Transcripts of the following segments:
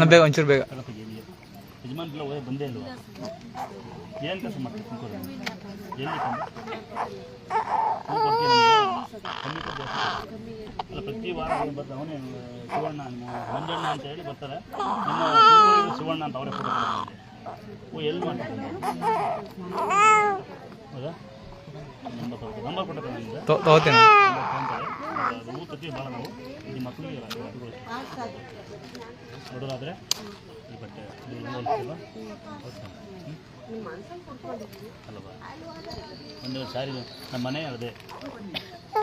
ಬೇಗ ಒಂಚೂರು ಬೇಗ ಯಜಮಾನ್ ಬಂದೇ ಇಲ್ವಾ ಏನು ಕೆಲಸ ಮಾಡ್ತೀವಿ ತುಮಕೂರು ಎಲ್ಲಿ ಅಲ್ಲ ಪ್ರತಿ ವಾರ ಬರ್ತಾರೆ ಅವನೇ ಶಿವಣ್ಣ ಮಂಜಣ್ಣ ಅಂತ ಹೇಳಿ ಬರ್ತಾರೆ ನಮ್ಮ ಶಿವಣ್ಣ ಅಂತ ಅವರೇ ಫೋಟೋ ಎಲ್ಲಿ ಮಾಡ್ತಾರೆ ಹೌದಾ ನಂಬರ್ ಕೊಟ್ಟೆ ನನಗೆ ತಗೋತೀನಿ ಪ್ರತಿ ಭಾಳ ನಾವು ಇಲ್ಲಿ ಮಕ್ಕಳಿಗೆ ನೋಡೋದಾದರೆ ಈ ಬಟ್ಟೆ ಅಲ್ವಾ ಅಲ್ವಾ ಒಂದು ಸಾರಿ ನಮ್ಮ ಮನೆ ಅದೇ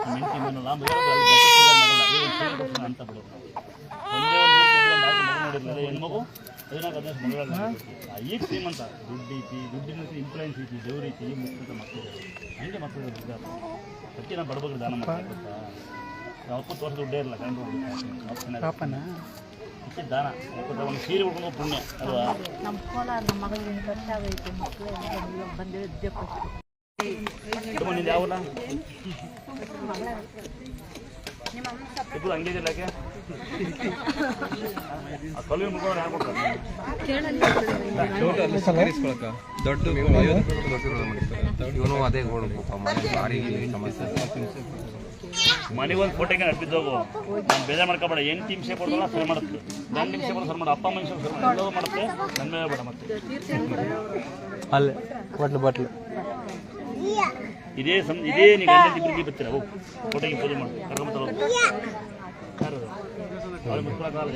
ನಮ್ಮ ಹೆಂಡತಿ ಅಂತ ಬಿಡೋದು ಒಂದೇ ಒಂದು ನೋಡಿರ್ಲಿಲ್ಲ ಹೆಣ್ಮಗು 14-15 ಮಗಳ ಈಗ ಶ್ರೀಮಂತ ದುಡ್ಡು ಐತಿ ದುಡ್ಡಿನ ಇಂಪ್ಲೂಯೆನ್ಸ್ ಐತಿ ದೇವ್ರ ಐತಿ ಮುಖ್ಯ ಮಕ್ಕಳು ಹಂಗೆ ಮಕ್ಕಳು ಅದಕ್ಕೆ ನಾವು ಬಡಬಗ್ರು ದಾನ ಮಾಡ್ತಾ ಯಾವತ್ತು ತೋರಿಸ ದುಡ್ಡೇ ಇರಲ್ಲ ಕಂಡು ಅದಕ್ಕೆ ದಾನ ಯಾಕಂದ್ರೆ ಒಂದು ಸೀರೆ ಉಡ್ಕೊಂಡು ಪುಣ್ಯ ಅಲ್ವಾ ನಿಂದು ಯಾವಲ್ಲ ಅಂಗಡಿ ಇಲ್ಲಕ್ಕೆ ಕಲ್ವಿ ಮುಖ ಯಾರು ದೊಡ್ಡ ಅದೇ ಮನೆಗೊಂದು ಫೋಟೋಗೆ ನಡ್ಬಿದ್ದೋಗು ನಾನು ಬೇಜಾರು ಮಾಡ್ಕೊಬೇಡ 8 ನಿಮಿಷ ಕೊಡೋಲ್ಲ ಸರಿ ಮಾಡುತ್ತೆ 2 ನಿಮಿಷ ಕೊಡೋ ಸರಿ ಮಾಡು ಅಪ್ಪ ಮನುಷ್ಯ ಸರಿ ಮಾಡೋದು ಮಾಡುತ್ತೆ ನನ್ನ ಮೇಲೆ ಬೇಡ ಮತ್ತೆ ಅಲ್ಲೇ ಬಾಟ್ಲು ಇದೇ ನೀವು ಗಂಟೆ ಇಬ್ಬರಿಗೆ ಬರ್ತೀರ ಹೋಗಿ ಫೋಟೋಗೆ ಪೂಜೆ ಮಾಡಿ ಕರ್ಕೊಂಬತ್ತಲ್ಲ ಯಾರು ಅವ್ರಿಗೆ ಮುಟ್ಕೊಳಕ್ಕಾಗಲ್ಲ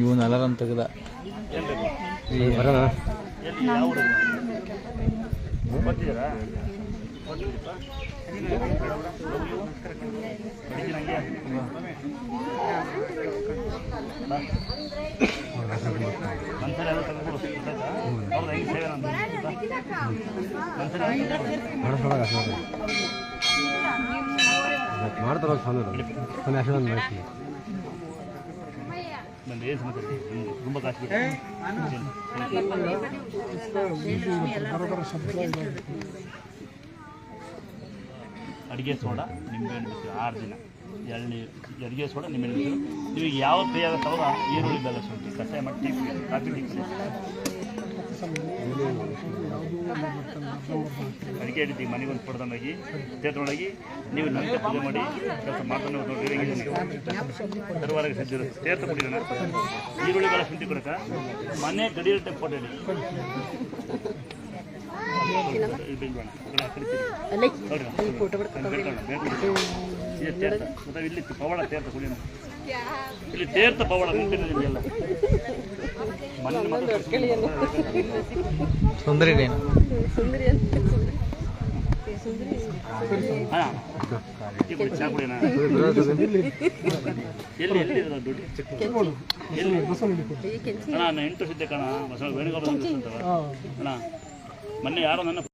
ಇವನು ಅಲಾರಾಮ್ ತೆಗೆದ ಏನು ಬೇಕು ಎಲ್ಲಿ ಯಾವ ಬರ್ತಿದ್ದೀರಾ ಒಂದ್ಸರಿ ಅದು ತಗೊಂಡು ಅವ್ರದ್ದು ಹೆಂಗೆ ಸೇವೆ ನಂದು ನಂದು ಏನು ಸಮಸ್ಯೆ ತುಂಬ ಕಾಸು ಅಡುಗೆ ಸೋಡಾ ನಿಂಬೆಹಣ್ಣು ಬಿಟ್ಟು 6 ದಿನ ಎಳ್ನೀರು ಅಡುಗೆ ಸೋಡಾ ನಿಂಬೆಹಣ್ಣು ಬಿಟ್ಟು ನೀವು ಯಾವ ಕೈಯಾಗ ತಗೋದ ಈರುಳ್ಳಿ ಬೆಲ್ಲ ಶುಂಠಿ ಕಷಾಯ ಮಾಡಿ ಟೀ ಕಾಫಿ ಟೀ ಅಡುಗೆ ಹಿಡಿತೀವಿ ಮನೆಗೆ ಒಂದು ಕೊಡ್ದಂಗಾಗಿ ತೀರ್ಥನೊಳಗೆ ನೀವು ನನಗೆ ಪೂಜೆ ಮಾಡಿ ಕೆಲಸ ಮಾಡ್ಕೊಂಡು ನೋಡಿ ತರುವಾರ ಸಜ್ಜರು ತೀರ್ಥ ಕೊಡಿರೋಣ ಈರುಳ್ಳಿ ಬೆಲ್ಲ ಶುಂಠಿ ಕೊಡಕ ಮನೆ ಗಡಿರಟ್ಟೆ ಫೋಟೋ ಹಿಡಿ ಇಲ್ಲಿ ಪವಾಡ ತೀರ್ಥ ಕುಡಿಯೋಣ ಇಲ್ಲಿ ತೀರ್ಥ ಪವಾಡ ನಿಂತಿಲ್ಲ ಸುಂದರಿ ಹಾಂ ಚಾ ಕುಡಿಯೋಣ ಎಲ್ಲಿ ದುಡ್ಡು ಎಲ್ಲಿ ಅಣ್ಣ 8 ವರ್ಷ ಇದ್ದೆ ಕಣ ಬಸವ ವೇಣುಗೋಪಾಲ ಅಣ್ಣ ಮೊನ್ನೆ ಯಾರೋ ನನ್ನ